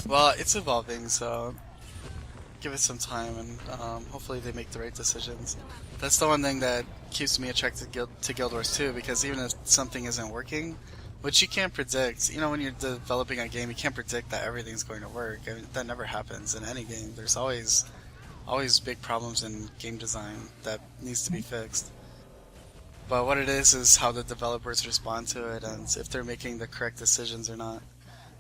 Well, it's evolving, so give it some time, and hopefully they make the right decisions. That's the one thing that keeps me attracted to Guild Wars 2, because even if something isn't working, which you can't predict, when you're developing a game, you can't predict that everything's going to work. I mean, that never happens in any game. There's always big problems in game design that needs to be fixed. But what it is how the developers respond to it, and if they're making the correct decisions or not.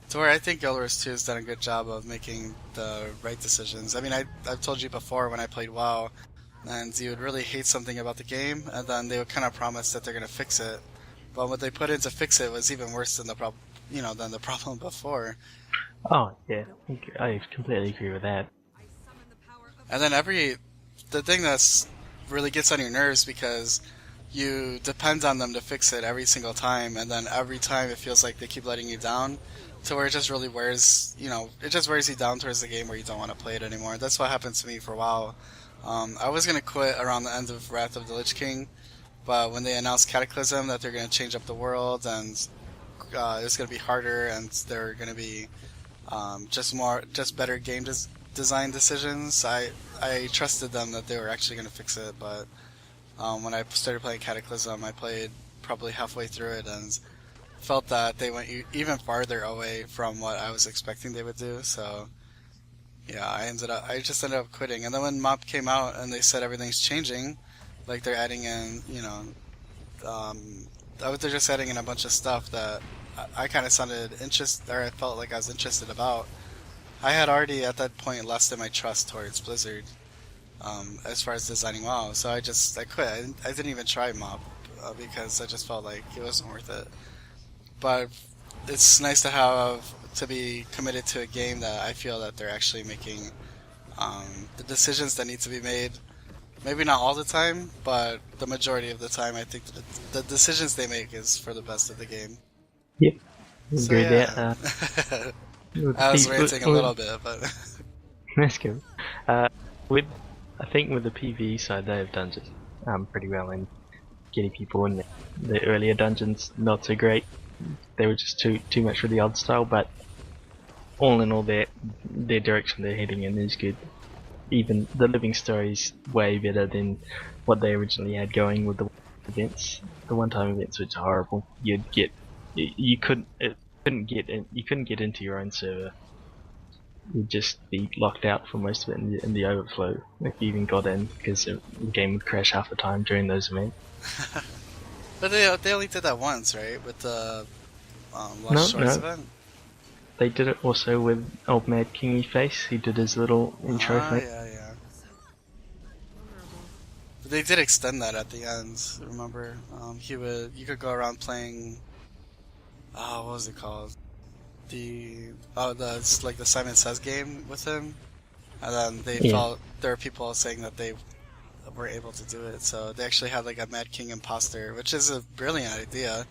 To where I think Guild Wars 2 has done a good job of making the right decisions. I mean, I've told you before when I played WoW, and you would really hate something about the game, and then they would kind of promise that they're going to fix it. But what they put in to fix it was even worse than the than the problem before. Oh yeah, I completely agree with that. And then the thing that's really gets on your nerves, because you depend on them to fix it every single time, and then every time it feels like they keep letting you down, to where it just really wears, it just wears you down towards the game where you don't want to play it anymore. That's what happened to me for a while. I was going to quit around the end of Wrath of the Lich King, but when they announced Cataclysm, that they're going to change up the world, and it was going to be harder, and there were going to be just better game design decisions, I trusted them that they were actually going to fix it, but when I started playing Cataclysm, I played probably halfway through it, and felt that they went even farther away from what I was expecting they would do. So yeah, I just ended up quitting. And then when MoP came out and they said everything's changing, like they're adding in, they're just adding in a bunch of stuff that I kind of I felt like I was interested about. I had already at that point lost my trust towards Blizzard, as far as designing WoW. So I quit. I didn't even try MoP because I just felt like it wasn't worth it. But it's nice to be committed to a game that I feel that they're actually making the decisions that need to be made. Maybe not all the time, but the majority of the time, I think the decisions they make is for the best of the game. Yep, So agree yeah, that. I was ranting a little bit, but That's good. I think with the PvE side, they have done just pretty well in getting people in the earlier dungeons. Not so great. They were just too much for the old style, but all in all, their direction they're heading in is good. Even the living story's way better than what they originally had going with the events. The one-time events, which are horrible. You couldn't get into your own server. You'd just be locked out for most of it in the overflow if you even got in, because the game would crash half the time during those events. but they only did that once, right? With the Lost Shores event. They did it also with old Mad Kingy Face. He did his little intro thing. Yeah. But they did extend that at the end. Remember, you could go around playing. What was it called? It's like the Simon Says game with him, and then there were people saying that they were able to do it. So they actually had like a Mad King imposter, which is a brilliant idea,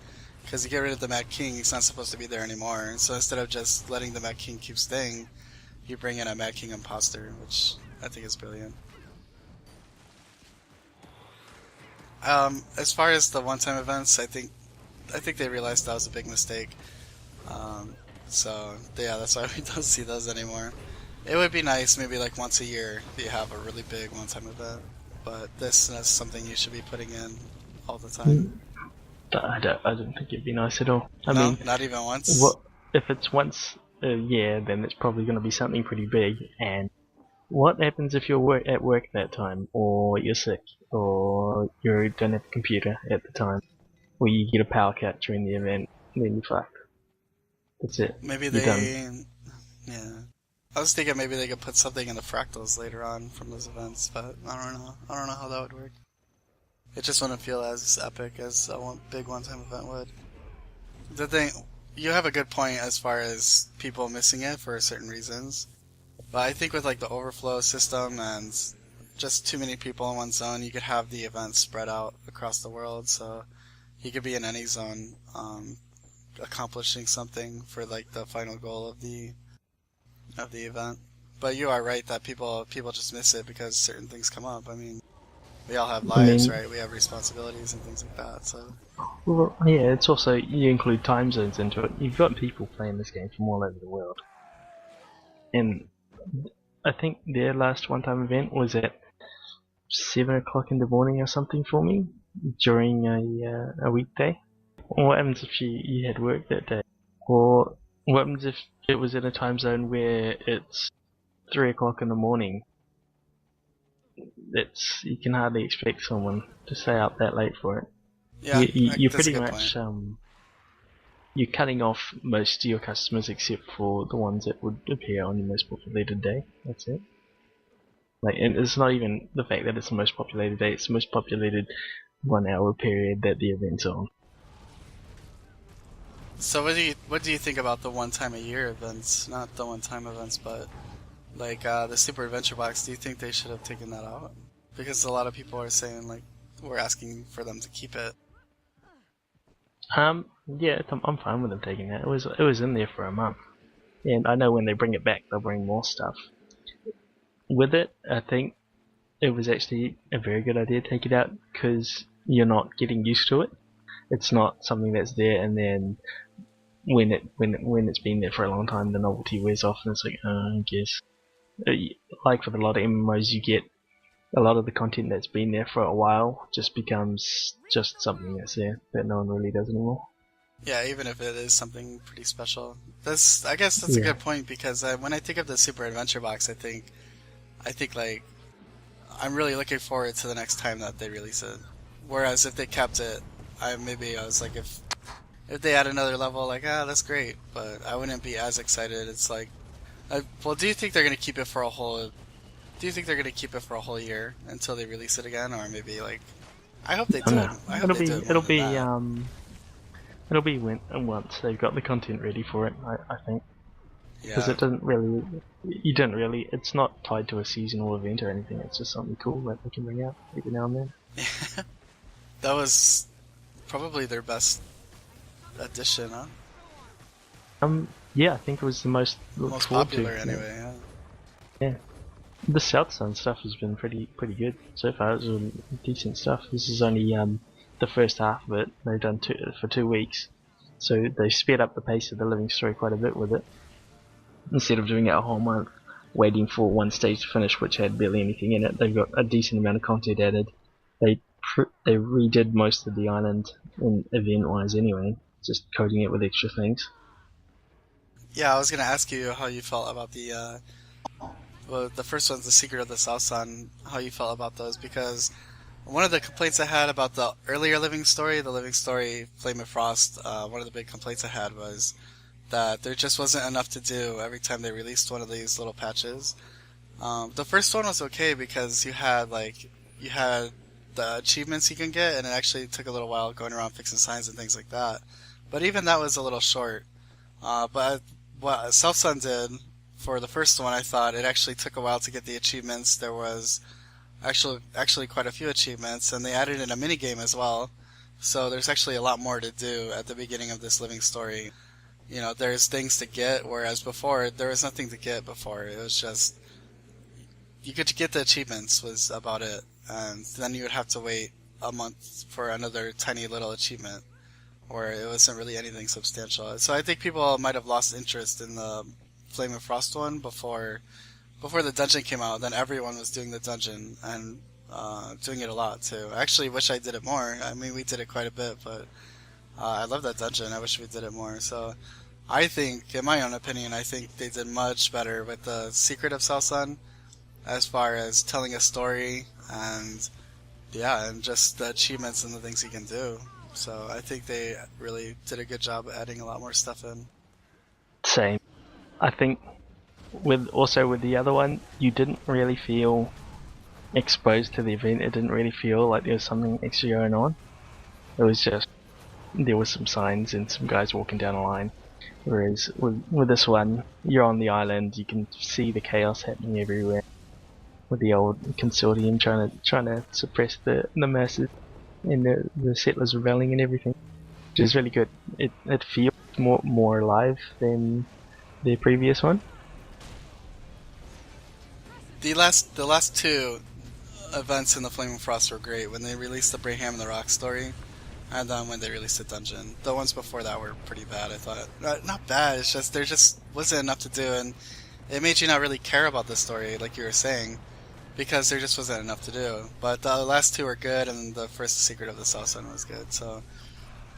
because you get rid of the Mad King, he's not supposed to be there anymore. And so instead of just letting the Mad King keep staying, you bring in a Mad King imposter, which I think is brilliant. As far as the one-time events, I think they realized that was a big mistake. So yeah, that's why we don't see those anymore. It would be nice, maybe like once a year, that you have a really big one-time event. But this is something you should be putting in all the time. I don't think it'd be nice at all. I No, mean, not even once. If it's once a year, then it's probably going to be something pretty big. And what happens if you're at work that time, or you're sick, or you don't have a computer at the time, or you get a power cut during the event, then you're fucked. That's it. Maybe yeah. I was thinking maybe they could put something in the fractals later on from those events, but I don't know. I don't know how that would work. It just wouldn't feel as epic as a big one-time event would. The thing, you have a good point as far as people missing it for certain reasons, but I think with like the overflow system and just too many people in one zone, you could have the event spread out across the world, so you could be in any zone accomplishing something for like the final goal of the event. But you are right that people just miss it because certain things come up. I mean, we all have lives, right? We have responsibilities and things like that. So. Well, yeah, it's also, you include time zones into it. You've got people playing this game from all over the world. and I think their last one-time event was at 7 o'clock in the morning or something for me during a weekday. What happens if you had work that day? Or what happens if it was in a time zone where it's 3 o'clock in the morning? You can hardly expect someone to stay up that late for it. Yeah, You're that's a pretty good much point. you're cutting off most of your customers except for the ones that would appear on your most populated day. That's it. Like, and it's not even the fact that it's the most populated day; it's the most populated 1 hour period that the event's on. So what do you think about the one time a year events? Not the one time events, but like the Super Adventure Box. Do you think they should have taken that out? Because a lot of people are saying like we're asking for them to keep it. Yeah, I'm fine with them taking that. It was in there for a month, and I know when they bring it back, they'll bring more stuff with it. I think it was actually a very good idea to take it out because you're not getting used to it. It's not something that's there, and then when it's been there for a long time, the novelty wears off, and it's like, I guess. Like with a lot of MMOs, you get a lot of the content that's been there for a while just becomes just something that's there that no one really does anymore. Yeah, even if it is something pretty special. I guess that's a Yeah. good point because when I think of the Super Adventure Box, I think like I'm really looking forward to the next time that they release it. Whereas if they kept it, I was like if they add another level, like that's great, but I wouldn't be as excited. It's like, well, do you think they're gonna keep it for a whole? Do you think they're gonna keep it for a whole year until they release it again, or maybe like? I hope they I do don't it. know. I hope It'll they do be it more it'll than be that. it'll be once they've got the content ready for it. I think because Yeah, it doesn't really you don't really it's not tied to a seasonal event or anything. It's just something cool that they can bring out every now and then. that was probably their best addition, huh? Yeah, I think it was the most looked Most forward to. popular Yeah. anyway. Yeah. Yeah. The South Sun stuff has been pretty good so far. It's really decent stuff. This is only the first half of it. They've done for 2 weeks, so they sped up the pace of the living story quite a bit with it. Instead of doing it a whole month, waiting for one stage to finish, which had barely anything in it, they've got a decent amount of content added. They redid most of the island in event-wise anyway, just coating it with extra things. Yeah, I was gonna ask you how you felt about well, the first one's the Secret of the South Sun. How you felt about those? Because one of the complaints I had about the earlier Living Story, the Living Story Flame of Frost, one of the big complaints I had was that there just wasn't enough to do every time they released one of these little patches. The first one was okay because you had the achievements you can get, and it actually took a little while going around fixing signs and things like that. But even that was a little short. But what South Sun did for the first one, I thought it actually took a while to get the achievements. There was actually quite a few achievements, and they added in a mini game as well. So there's actually a lot more to do at the beginning of this living story. You know, there's things to get, whereas before there was nothing to get before. It was just you could get the achievements was about it, and then you would have to wait a month for another tiny little achievement, where it wasn't really anything substantial. So I think people might have lost interest in the Flame of Frost one before the dungeon came out. Then everyone was doing the dungeon and doing it a lot too. I actually wish I did it more. I mean, we did it quite a bit, but I love that dungeon. I wish we did it more. So I think, in my own opinion, I think they did much better with the Secret of South Sun as far as telling a story and yeah, and just the achievements and the things you can do. So I think they really did a good job adding a lot more stuff in. Same. I think with the other one, you didn't really feel exposed to the event. It didn't really feel like there was something extra going on. It was just there was some signs and some guys walking down a line. Whereas with this one, you're on the island, you can see the chaos happening everywhere. With the old consortium trying to suppress the masses and the settlers rebelling and everything, which is really good. It feels more alive than the previous one. The last two events in the Flame and Frost were great. When they released the Braham and the Rock story, and then when they released the dungeon. The ones before that were pretty bad. I thought not bad. It's just there just wasn't enough to do, and it made you not really care about the story, like you were saying, because there just wasn't enough to do. But the last two were good, and the first Secret of the South Sun was good. So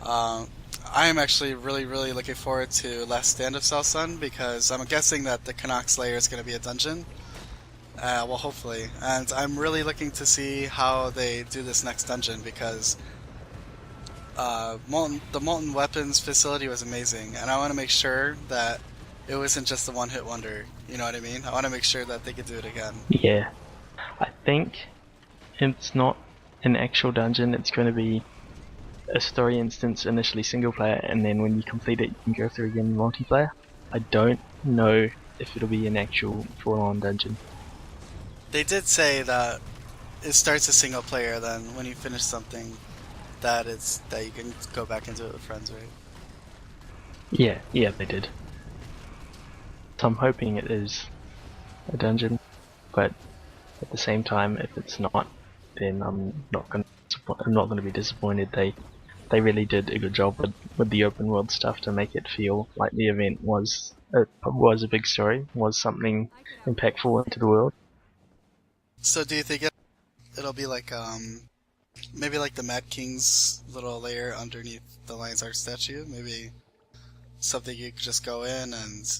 um, I am actually really, really looking forward to Last Stand of South Sun because I'm guessing that the Canuck Slayer is going to be a dungeon. Well, hopefully, and I'm really looking to see how they do this next dungeon because the Molten Weapons facility was amazing, and I want to make sure that it wasn't just a one-hit wonder. You know what I mean? I want to make sure that they could do it again. Yeah, I think it's not an actual dungeon. It's going to be a story instance, initially single player, and then when you complete it, you can go through again multiplayer. I don't know if it'll be an actual full-on dungeon. They did say that it starts a single player, then when you finish something, that you can go back into it with friends, right? Yeah, they did. So I'm hoping it is a dungeon, but at the same time, if it's not, then I'm not going to be disappointed. They really did a good job with the open world stuff to make it feel like the event was a big story, was something impactful into the world. So do you think it'll be like maybe like the Mad King's little lair underneath the Lion's Arch statue? Maybe something you could just go in and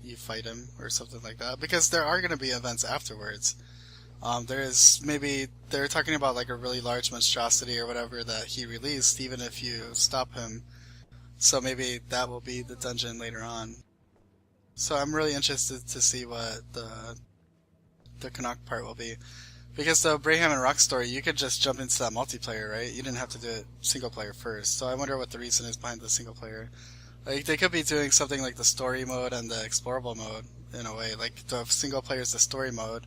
you fight him or something like that? Because there are going to be events afterwards. There is maybe they're talking about like a really large monstrosity or whatever that he released, even if you stop him. So maybe that will be the dungeon later on. So I'm really interested to see what the Canuck part will be. Because the Braham and Rock story, you could just jump into that multiplayer, right? You didn't have to do it single player first. So I wonder what the reason is behind the single player. Like they could be doing something like the story mode and the explorable mode in a way. Like the single player is the story mode,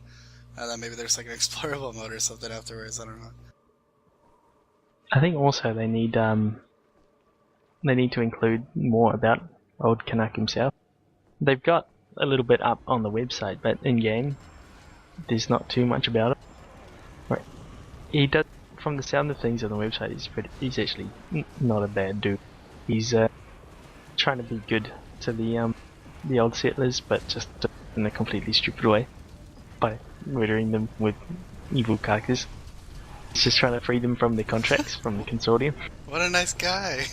and then maybe there's like an explorable mode or something afterwards. I don't know. I think also they need to include more about old Canuck himself. They've got a little bit up on the website, but in game, there's not too much about it. Right. He does, from the sound of things on the website, he's actually not a bad dude. He's trying to be good to the old settlers, but just in a completely stupid way by murdering them with evil carcass. He's just trying to free them from the contracts from the consortium. What a nice guy.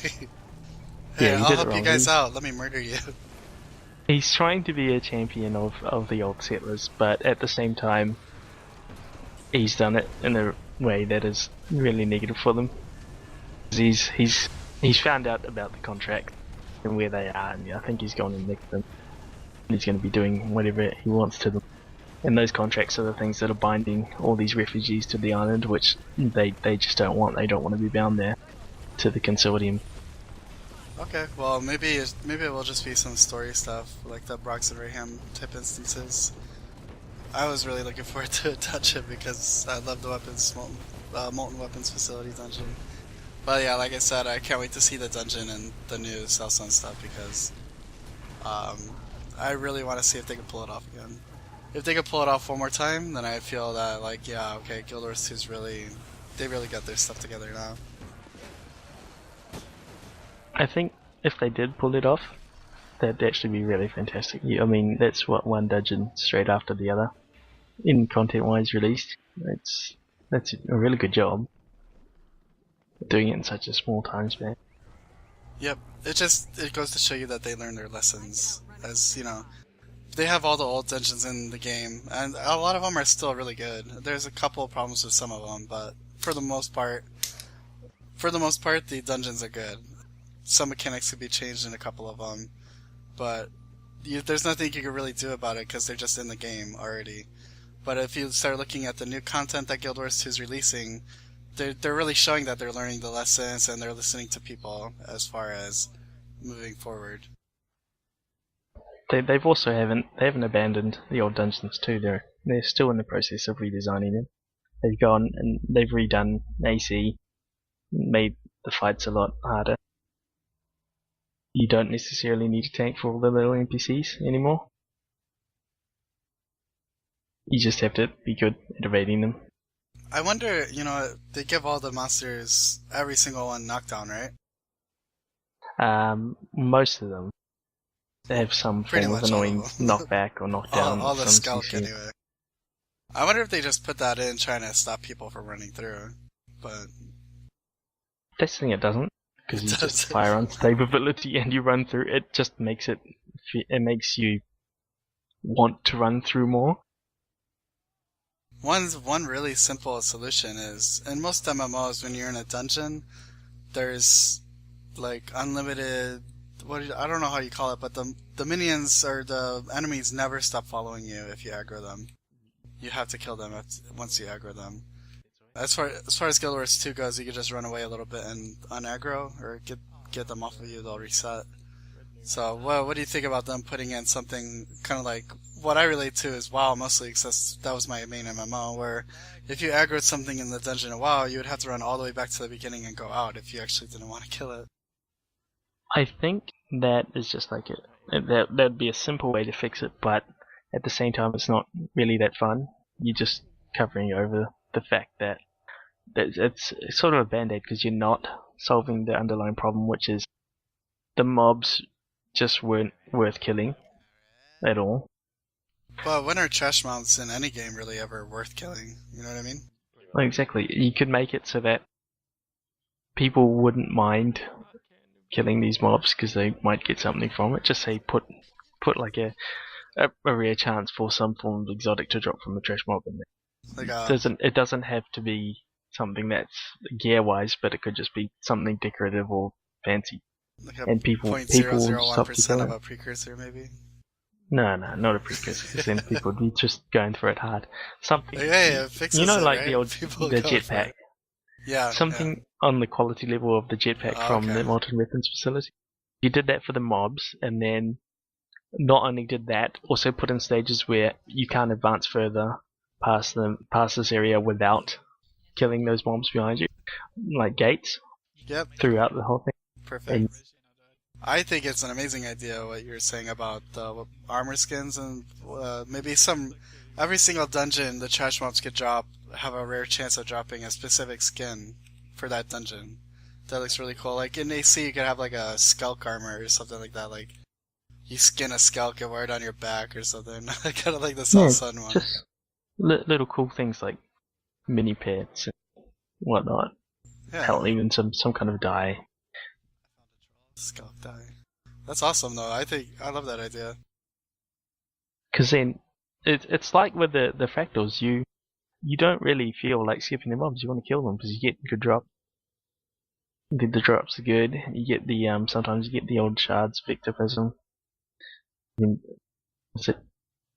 Hey, Yeah, he I'll did it help you wrong. guys out. Let me murder you. He's trying to be a champion of the old settlers, but at the same time, he's done it in a way that is really negative for them. He's found out about the contract and where they are, and I think he's gone and nicked them. He's going to be doing whatever he wants to them. And those contracts are the things that are binding all these refugees to the island, which they just don't want. They don't want to be bound there to the consortium. Okay, well maybe it will just be some story stuff like the Brox and Raham type instances. I was really looking forward to a dungeon because I love the molten weapons facility dungeon. But yeah, like I said, I can't wait to see the dungeon and the new South Sun stuff because I really want to see if they can pull it off again. If they could pull it off one more time, then I feel that like yeah, okay, Guild Wars 2's they really got their stuff together now. I think if they did pull it off, that'd actually be really fantastic. I mean, that's what one dungeon straight after the other, in content-wise released. That's a really good job doing it in such a small time span. Yep, it goes to show you that they learned their lessons. As you know, they have all the old dungeons in the game, and a lot of them are still really good. There's a couple of problems with some of them, but for the most part, the dungeons are good. Some mechanics could be changed in a couple of them, but there's nothing you can really do about it because they're just in the game already. But if you start looking at the new content that Guild Wars 2 is releasing, they're really showing that they're learning the lessons and they're listening to people as far as moving forward. They haven't abandoned the old dungeons too. They're still in the process of redesigning them. They've gone and they've redone AC, made the fights a lot harder. You don't necessarily need a tank for all the little NPCs anymore. You just have to be good at evading them. I wonder, they give all the monsters, every single one knockdown, right? Most of them. have some Pretty form of much all annoying of them. knockback or knockdown. All the some skulk CC. anyway. I wonder if they just put that in trying to stop people from running through. But This thing it doesn't, because it you does. just fire on save ability and you run through. It just makes it makes you want to run through more. One really simple solution is, in most MMOs, when you're in a dungeon, there's like unlimited. I don't know how you call it, but the minions or the enemies never stop following you if you aggro them. You have to kill them once you aggro them. As far as Guild Wars 2 goes, you can just run away a little bit and unaggro or get them off of you. They'll reset. So, what do you think about them putting in something kind of like what I relate to is WoW mostly, because that was my main MMO, where if you aggroed something in the dungeon of WoW, you would have to run all the way back to the beginning and go out if you actually didn't want to kill it. I think that is just like that'd be a simple way to fix it, but at the same time, it's not really that fun. You're just covering over the fact that it's sort of a band-aid because you're not solving the underlying problem, which is the mobs just weren't worth killing at all. But when are trash mobs in any game really ever worth killing? You know what I mean? Well, exactly. You could make it so that people wouldn't mind killing these mobs because they might get something from it. Just say put like a rare chance for some form of exotic to drop from a trash mob in there. Like It doesn't have to be something that's gear wise, but it could just be something decorative or fancy. like a And people 0.001% of a precursor, maybe. No, not a precursor. Because then people would be just going for it hard. Something. Yeah, it fixes you know, it, like right? the old People the go for jetpack. it. Yeah. Something on the quality level of the jetpack from the Molten Weapons facility. You did that for the mobs, and then not only did that, also put in stages where you can't advance further past this area without killing those mobs behind you, like gates. Yep. Throughout the whole thing. Perfect. And I think it's an amazing idea what you're saying about the armor skins and maybe every single dungeon the trash mobs could have a rare chance of dropping a specific skin for that dungeon. That looks really cool. Like in AC you could have like a skulk armor or something like that. Like you skin a skulk and wear it on your back or something. Kind of like the South Sun one. Just little cool things like mini pets and whatnot. Yeah. Hell, even some kind of dye. Skulk dye. That's awesome though. I love that idea. Because then it's like with the fractals, you don't really feel like skipping the mobs. You want to kill them because you get good drop. The drops are good. You get the sometimes you get the old shards of ectoplasm. Is it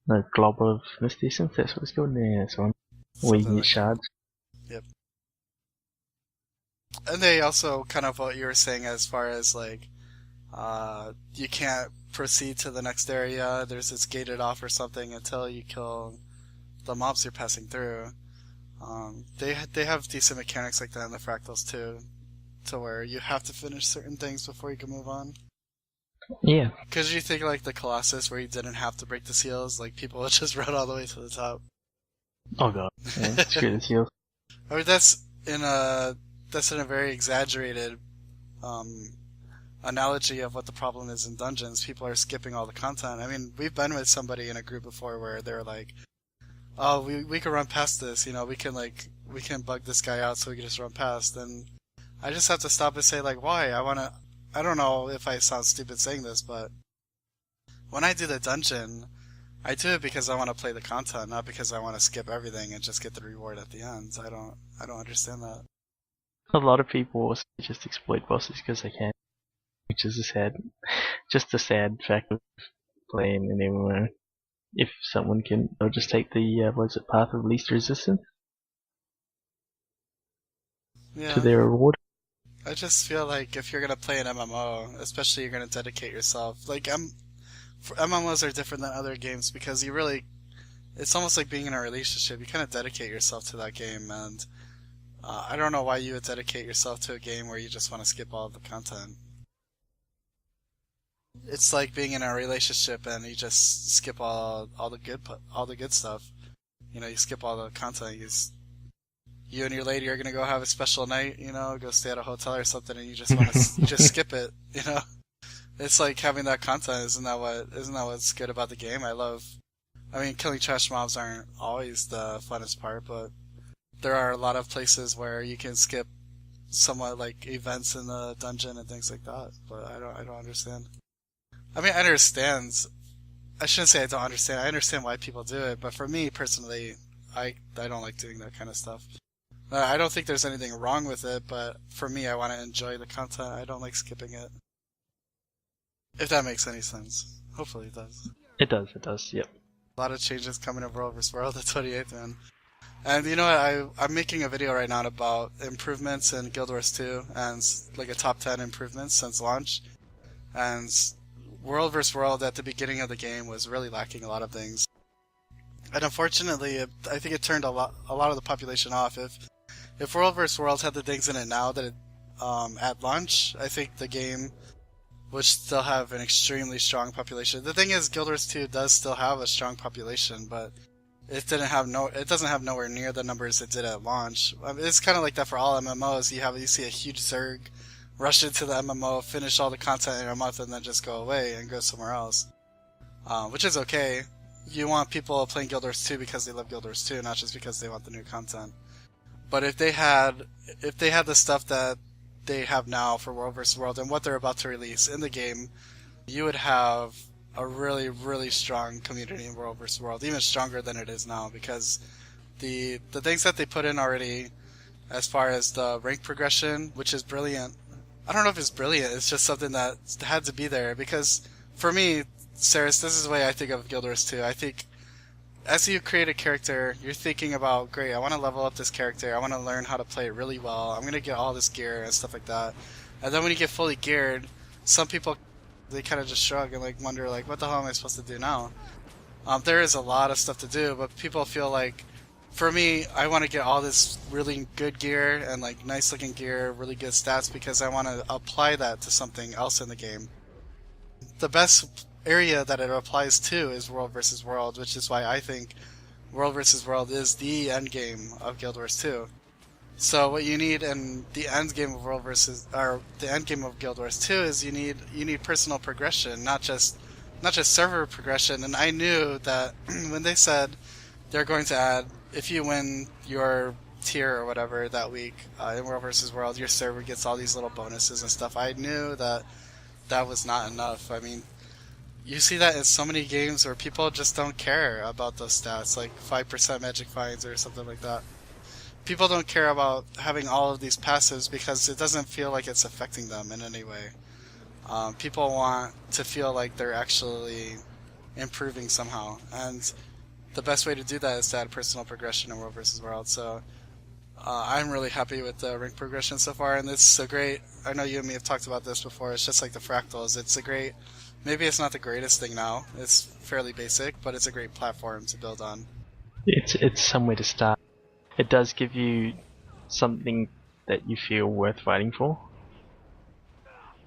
no glob of misty essence? That's what it's called. Yeah, that's one. Where you can get shards. Yep. And they also kind of what you were saying as far as like you can't proceed to the next area. There's this gated off or something until you kill the mobs you're passing through. They have decent mechanics like that in the fractals too, to where you have to finish certain things before you can move on. Yeah. Because you think like the Colossus where you didn't have to break the seals, like people would just run all the way to the top. Oh god. Yeah, screw the seals. I mean that's in a very exaggerated analogy of what the problem is in dungeons. People are skipping all the content. I mean, we've been with somebody in a group before where they're like, "Oh, we can run past this. You know, we can bug this guy out so we can just run past." And I just have to stop and say like, "Why? I don't know if I sound stupid saying this, but when I do the dungeon, I do it because I want to play the content, not because I want to skip everything and just get the reward at the end. I don't understand that." A lot of people also just exploit bosses because they can, which is just a sad fact of playing an MMO. If someone can, they'll just take the path of least resistance to their reward. I just feel like if you're gonna play an MMO, especially you're gonna dedicate yourself. Like MMOs are different than other games because it's almost like being in a relationship. You kind of dedicate yourself to that game, and I don't know why you would dedicate yourself to a game where you just want to skip all of the content. It's like being in a relationship and you just skip all the good stuff. You know, you skip all the content. You and your lady are gonna go have a special night. You know, go stay at a hotel or something, and you just want to just skip it. You know, It's like having that content. Isn't that what's good about the game? I mean, killing trash mobs aren't always the funnest part, but there are a lot of places where you can skip somewhat like events in the dungeon and things like that. But I don't understand. I mean, I understand. I shouldn't say I don't understand. I understand why people do it, but for me personally, I don't like doing that kind of stuff. I don't think there's anything wrong with it, but for me, I want to enjoy the content. I don't like skipping it. If that makes any sense. Hopefully it does. It does, yep. A lot of changes coming in World vs. World the 28th, man. And you know what? I'm making a video right now about improvements in Guild Wars 2 and like a top 10 improvements since launch. And World vs. World at the beginning of the game was really lacking a lot of things. And unfortunately, I think it turned a lot of the population off. If World vs. World had the things in it now that it at launch, I think the game would still have an extremely strong population. The thing is, Guild Wars 2 does still have a strong population, but it doesn't have nowhere near the numbers it did at launch. It's kind of like that for all MMOs. You see a huge Zerg rush into the MMO, finish all the content in a month, and then just go away and go somewhere else, which is okay. You want people playing Guild Wars 2 because they love Guild Wars 2, not just because they want the new content. But if they had the stuff that they have now for World vs. World and what they're about to release in the game, you would have a really, really strong community in World vs. World, even stronger than it is now, because the things that they put in already, as far as the rank progression, which is brilliant. I don't know if it's brilliant, it's just something that had to be there, because for me, Saris, this is the way I think of Guild Wars 2. I think as you create a character, you're thinking about, great, I want to level up this character, I want to learn how to play it really well, I'm going to get all this gear and stuff like that. And then when you get fully geared, some people, they kind of just shrug and like wonder, like, what the hell am I supposed to do now? There is a lot of stuff to do, but people feel like, for me, I want to get all this really good gear and like nice looking gear, really good stats, because I want to apply that to something else in the game. The best area that it applies to is World vs. World, which is why I think World vs. World is the end game of Guild Wars 2. So what you need in the end game of the end game of Guild Wars 2 is you need personal progression, not just server progression. And I knew that when they said they're going to add, if you win your tier or whatever that week in World vs. World, your server gets all these little bonuses and stuff. I knew that that was not enough. I mean, you see that in so many games where people just don't care about those stats, like 5% magic finds or something like that. People don't care about having all of these passives because it doesn't feel like it's affecting them in any way. People want to feel like they're actually improving somehow, and the best way to do that is to add personal progression in World vs. World. So I'm really happy with the rank progression so far, and it's a great, I know you and me have talked about this before, it's just like the fractals. It's a great, maybe it's not the greatest thing now, it's fairly basic, but it's a great platform to build on. It's somewhere to start. It does give you something that you feel worth fighting for.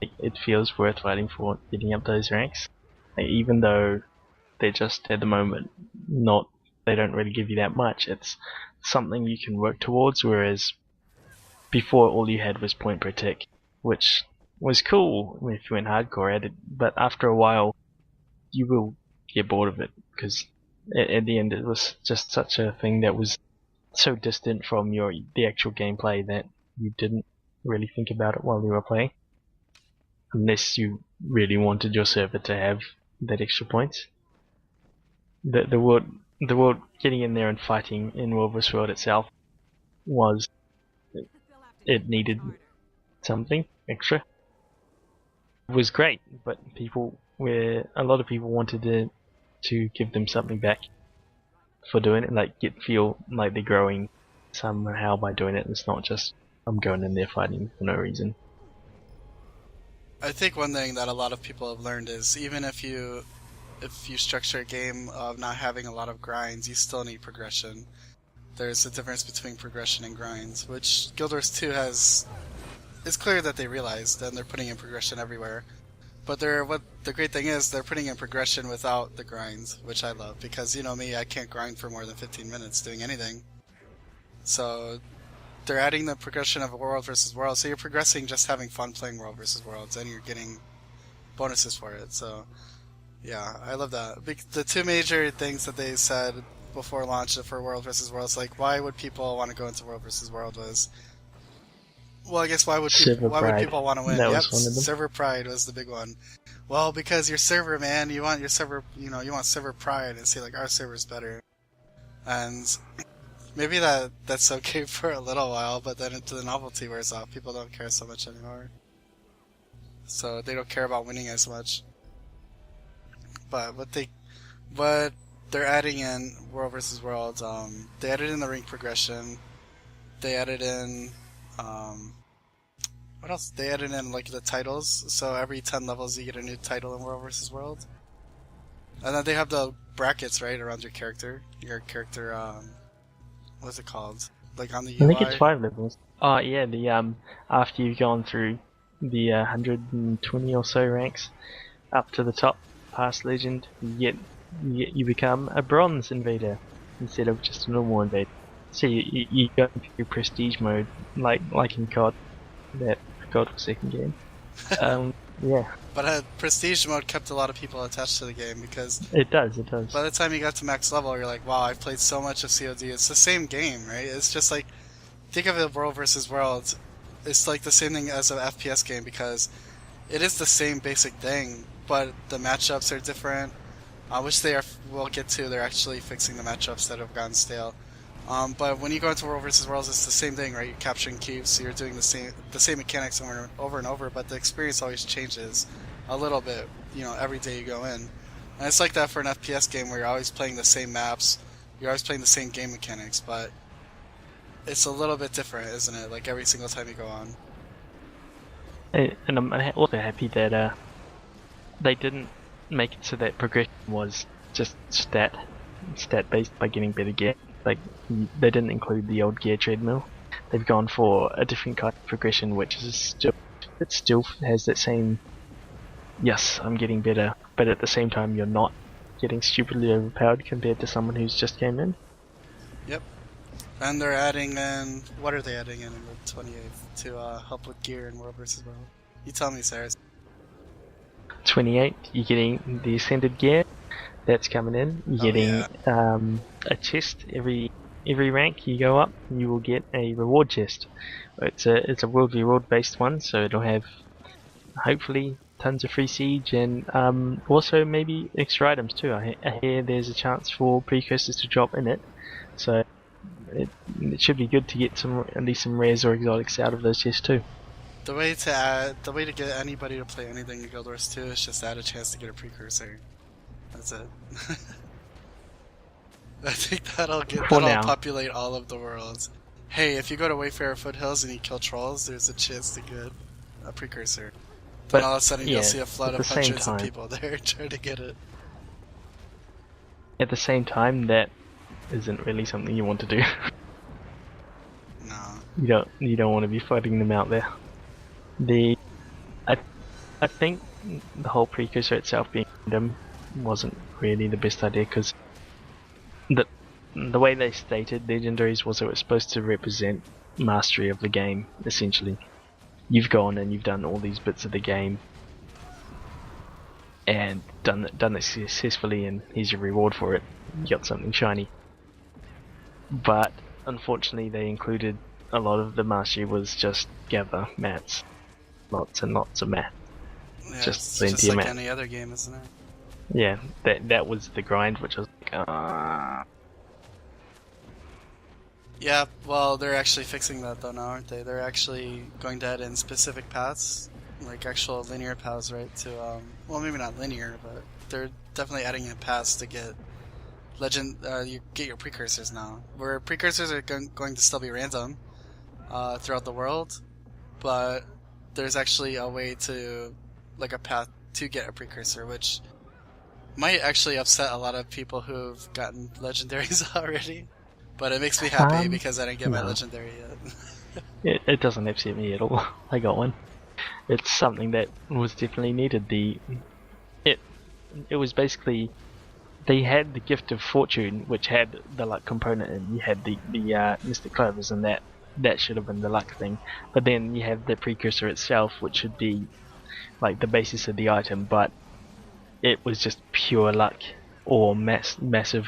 It feels worth fighting for getting up those ranks, even though they're just at the moment they don't really give you that much. It's something you can work towards, whereas before all you had was point per tick, which was cool if you went hardcore at it, but after a while you will get bored of it, because at the end it was just such a thing that was so distant from the actual gameplay that you didn't really think about it while you were playing, unless you really wanted your server to have that extra points. The world getting in there and fighting in World vs. World itself it needed something extra. It was great, but a lot of people wanted to give them something back for doing it, like feel like they're growing somehow by doing it. It's not just I'm going in there fighting for no reason. I think one thing that a lot of people have learned is even if you structure a game of not having a lot of grinds, you still need progression. There's a difference between progression and grinds, which Guild Wars 2 has. It's clear that they realized, and they're putting in progression everywhere. But what the great thing is, they're putting in progression without the grinds, which I love, because you know me, I can't grind for more than 15 minutes doing anything. So they're adding the progression of World vs. World, so you're progressing just having fun playing World vs. Worlds, and you're getting bonuses for it. So yeah, I love that. The two major things that they said before launch for World versus World is like, why would people want to go into World versus World was, well, I guess Server why would pride. people want to win? That Yep, was one of them. server pride was the big one. Well, because your server, man, you want your server, you want server pride and see like our server's better. And maybe that's okay for a little while, but then until the novelty wears off, people don't care so much anymore. So they don't care about winning as much. But what they're adding in World versus World, they added in the rank progression. They added in what else? They added in like the titles. So every 10 levels you get a new title in World versus World. And then they have the brackets right around your character. Your character, what's it called? Like on the UI. I think it's 5 levels. Oh yeah, the after you've gone through the 120 or so ranks up to the top, past legend, you become a bronze invader instead of just a normal invader. So you go into prestige mode, like in COD, that COD second game. Yeah. But prestige mode kept a lot of people attached to the game because It does. by the time you got to max level, you're like, wow, I've played so much of COD. It's the same game, right? It's just like, think of it World versus World. It's like the same thing as an FPS game because it is the same basic thing, but the matchups are different. Which we'll get to. They're actually fixing the matchups that have gotten stale. But when you go into World versus Worlds, it's the same thing, right? You're capturing cubes, so you're doing the same mechanics over and over, but the experience always changes a little bit, every day you go in. And it's like that for an FPS game where you're always playing the same maps, you're always playing the same game mechanics, but it's a little bit different, isn't it? Like every single time you go on. And I'm also happy that they didn't make it so that progression was just stat based by getting better gear. Like they didn't include the old gear treadmill. They've gone for a different kind of progression, which is still has that same. Yes, I'm getting better, but at the same time, you're not getting stupidly overpowered compared to someone who's just came in. Yep. And they're adding in. What are they adding in the 28th to help with gear in World vs. World? You tell me, Sarah. 28, you're getting the ascended gear. That's coming in. You're getting a chest every rank you go up. You will get a reward chest. It's a World v World based one, so it'll have hopefully tons of free siege and also maybe extra items too. I hear there's a chance for precursors to drop in it, so it should be good to get at least some rares or exotics out of those chests too. The way to get anybody to play anything in Guild Wars 2 is just add a chance to get a precursor. That's it. I think that'll populate all of the worlds. Hey, if you go to Wayfarer Foothills and you kill trolls, there's a chance to get a precursor. But all of a sudden you'll see a flood of hundreds of people there trying to get it. At the same time, that isn't really something you want to do. No. You don't want to be fighting them out there. I think the whole precursor itself being random wasn't really the best idea because the way they stated legendaries was it was supposed to represent mastery of the game. Essentially, you've gone and you've done all these bits of the game and done it successfully, and here's your reward for it. You got something shiny. But unfortunately, they included a lot of the mastery was just gather mats, lots and lots of mats. Yeah, just it's just like mat. any other game, isn't it? Yeah, that was the grind, which was like, Yeah, well, they're actually fixing that though now, aren't they? They're actually going to add in specific paths, like actual linear paths, right? To well, maybe not linear, but they're definitely adding in paths to get you get your precursors now. Where precursors are going to still be random throughout the world, but there's actually a way to, like a path to get a precursor, which might actually upset a lot of people who've gotten legendaries already. But it makes me happy because I didn't get my legendary yet. it doesn't upset me at all. I got one. It's something that was definitely needed. It was basically they had the gift of fortune, which had the luck component, and you had the mystic clovers, and that should have been the luck thing. But then you have the precursor itself, which should be like the basis of the item, but it was just pure luck or massive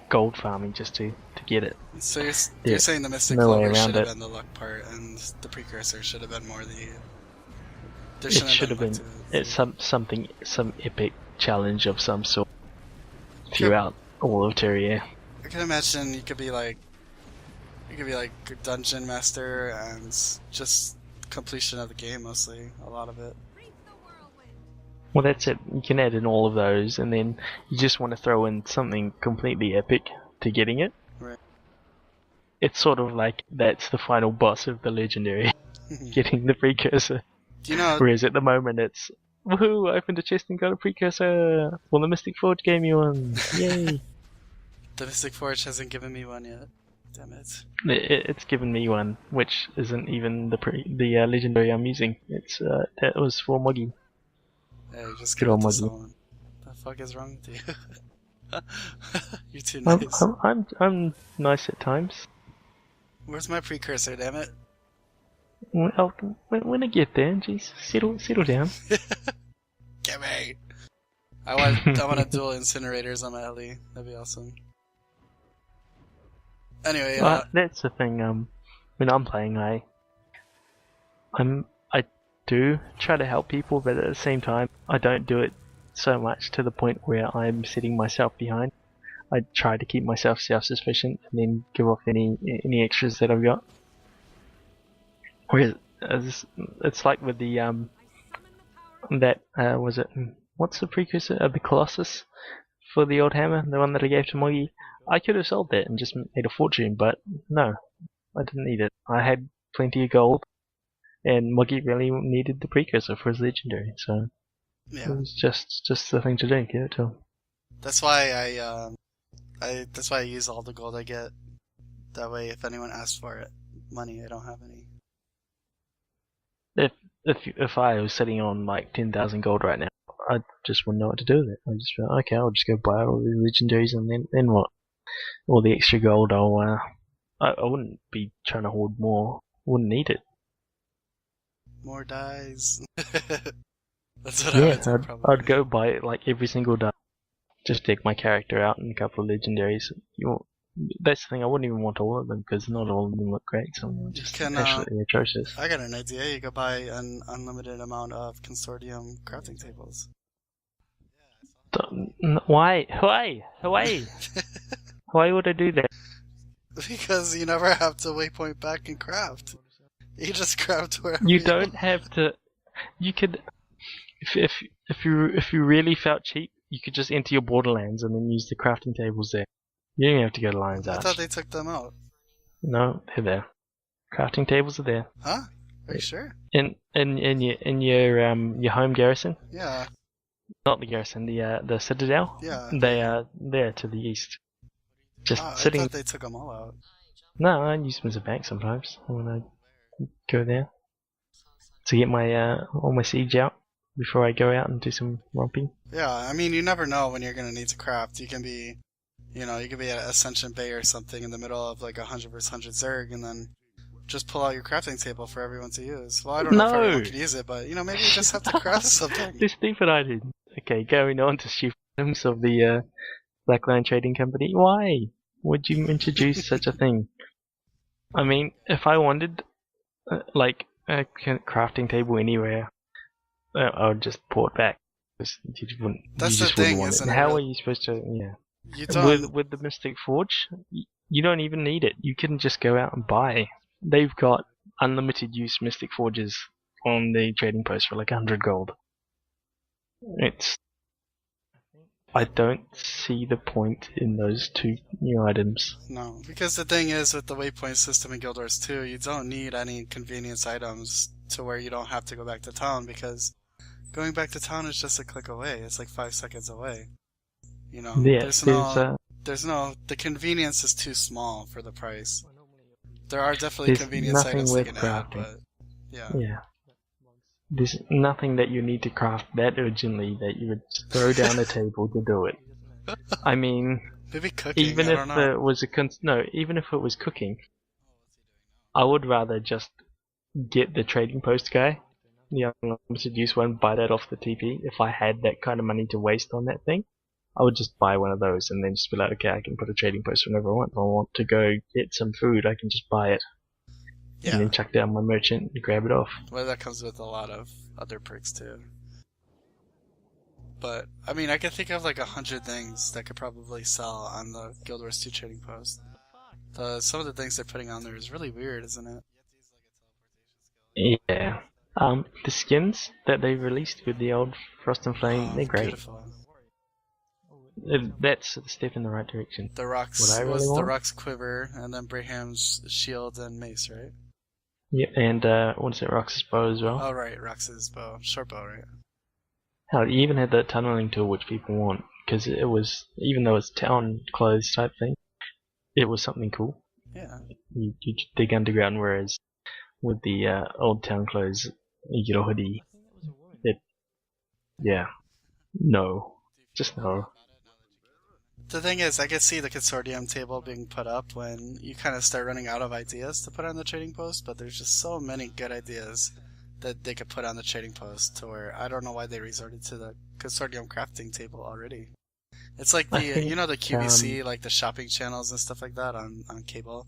gold farming just to get it. So you're There's saying the Mystic no way Clover around should have it. been the luck part, and the precursor should have been more the. There It shouldn't should have have been been luck to it. some epic challenge of some sort Could- throughout all of Terraria. I can imagine you could be like dungeon master and just completion of the game mostly. A lot of it. Well, that's it. You can add in all of those, and then you just want to throw in something completely epic to getting it. Right. It's sort of like that's the final boss of the legendary, getting the precursor. Do you know? Whereas at the moment it's, woohoo, I opened a chest and got a precursor! Well, the Mystic Forge gave me one! Yay! The Mystic Forge hasn't given me one yet. Damn it. It's given me one, which isn't even the legendary I'm using. It's that was for Moggy. Yeah, you just Good give it old to Muggy. someone. The fuck is wrong with you? You're too I'm, nice. I'm nice at times. Where's my precursor, damn it? Well, when I get there, jeez, settle down. Get me! I want to dual incinerators on my Ellie. That'd be awesome. Anyway, That's the thing. When I'm playing, I do try to help people, but at the same time, I don't do it so much to the point where I'm setting myself behind. I try to keep myself self-sufficient and then give off any extras that I've got. Whereas it's like with the was it, what's the precursor of the Colossus for the old hammer, the one that I gave to Moggy? I could have sold that and just made a fortune, but no, I didn't need it. I had plenty of gold, and Moggy really needed the precursor for his legendary, so yeah. it was just the thing to do. Give it to him. That's why that's why I use all the gold I get. That way, if anyone asks for it, money, I don't have any. If I was sitting on like 10,000 gold right now, I just wouldn't know what to do with it. I just felt, okay, I'll just go buy all the legendaries, and then what? All the extra gold, I wouldn't be trying to hoard more. Wouldn't need it. More dies. That's what I would do, probably. I'd go buy it like every single day. Just take my character out and a couple of legendaries. That's the thing, I wouldn't even want all of them because not all of them look great. Some of them are just absolutely atrocious. I got an idea. You could buy an unlimited amount of consortium crafting tables. Why? Why would I do that? Because you never have to waypoint back and craft. You just craft wherever you don't have to. You could, if you really felt cheap, you could just enter your Borderlands and then use the crafting tables there. You don't have to go to Lion's Arch. I thought they took them out. No, they're there. Crafting tables are there. Huh? Are you sure? In your home garrison? Yeah. Not the garrison, the citadel? Yeah. They are there to the east. Just sitting. I thought they took them all out. No, I use them as a bank sometimes when I go there to get my all my siege out before I go out and do some romping. Yeah, I mean, you never know when you're gonna need to craft. You can be at Ascension Bay or something in the middle of like 100 vs 100 Zerg, and then just pull out your crafting table for everyone to use. Well, I don't know if everyone can use it, but maybe you just have to craft something. This stupid idea. Okay, going on to shift items of the Blackline Trading Company. Why would you introduce such a thing? I mean, if I wanted like a crafting table anywhere, I would just port back. That's the thing, isn't it? How are you supposed to? Yeah. You don't. With the Mystic Forge, you don't even need it. You can just go out and buy. They've got unlimited use Mystic Forges on the trading post for like 100 gold. I don't see the point in those two new items. No, because the thing is with the waypoint system in Guild Wars 2, you don't need any convenience items to where you don't have to go back to town, because going back to town is just a click away. It's like 5 seconds away. Yeah, the convenience is too small for the price. There are definitely convenience items they can add, but yeah. There's nothing that you need to craft that urgently that you would throw down a table to do it. I mean, maybe cooking. Even if it was cooking, I would rather just get the trading post guy the unlimited use one, buy that off the TP. If I had that kind of money to waste on that thing, I would just buy one of those and then just be like, okay, I can put a trading post whenever I want. If I want to go get some food, I can just buy it and Yeah. then chuck down my merchant and grab it off. Well, that comes with a lot of other perks too. But I mean, I could think of like 100 things that could probably sell on the Guild Wars 2 trading post. Some of the things they're putting on there is really weird, isn't it? Yeah. The skins that they released with the old Frost and Flame, they're great. Beautiful. That's a step in the right direction. The Rock's What I really was the want? Rock's quiver, and then Braham's shield and mace, right? Yeah, and what is it, Rox's bow as well? Oh right, Rox's bow, short bow, right? Hell, you even had the tunneling tool, which people want, because it was, even though it's town clothes type thing, it was something cool. Yeah. You dig underground, whereas with the old town clothes, you get a hoodie. Yeah, no, just no. The thing is, I could see the consortium table being put up when you kind of start running out of ideas to put on the trading post, but there's just so many good ideas that they could put on the trading post to where I don't know why they resorted to the consortium crafting table already. It's like the, think, you know, the QVC, like the shopping channels and stuff like that on cable.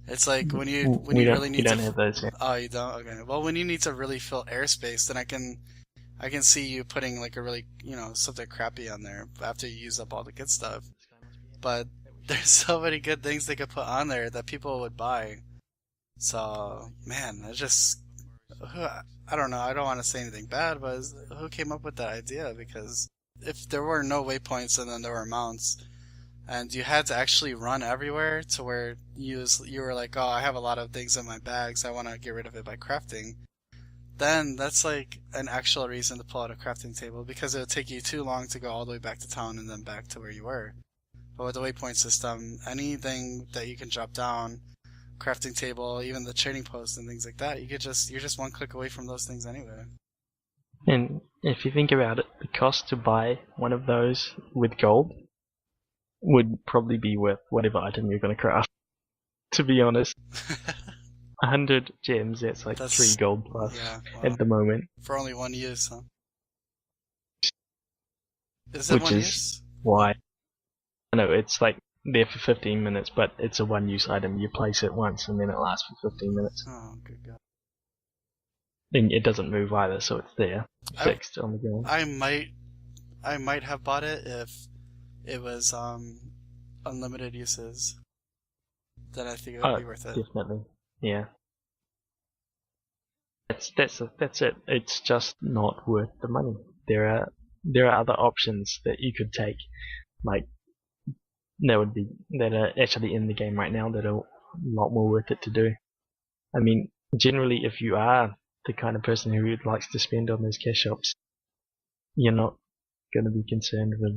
It's like when you really need we don't to. have those yet. Oh, you don't? Okay. Well, when you need to really fill airspace, then I can see you putting like a really, you know, something crappy on there after you use up all the good stuff. But there's so many good things they could put on there that people would buy. So, man, I just, I don't know. I don't want to say anything bad, but who came up with that idea? Because if there were no waypoints and then there were mounts, and you had to actually run everywhere to where you were like, oh, I have a lot of things in my bags, I want to get rid of it by crafting, then that's like an actual reason to pull out a crafting table, because it would take you too long to go all the way back to town and then back to where you were. But with the waypoint system, anything that you can drop down, crafting table, even the trading post and things like that, you're just one click away from those things anyway. And if you think about it, the cost to buy one of those with gold would probably be worth whatever item you're going to craft. To be honest, 100 gems, that's like That's 3 gold plus wow. at the moment. For only one use, huh? Is it Which one is use? why, I know it's like there for 15 minutes, but it's a one-use item. You place it once and then it lasts for 15 minutes. Oh, good God. And it doesn't move either, so it's there, fixed on the ground. I might have bought it if it was unlimited uses. Then I think it would be worth it. Definitely, yeah. That's it. It's just not worth the money. There are other options that you could take, like that are actually in the game right now that are a lot more worth it to do. I mean, generally, if you are the kind of person who likes to spend on those cash shops, you're not going to be concerned with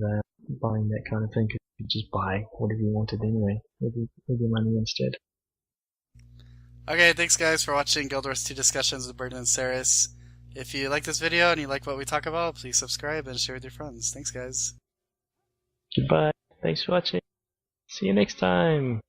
buying that kind of thing. You just buy whatever you wanted anyway with your money instead. Okay, thanks guys for watching Guild Wars 2 Discussions with Burden and Saris. If you like this video and you like what we talk about, please subscribe and share with your friends. Thanks guys. Goodbye. Thanks for watching. See you next time.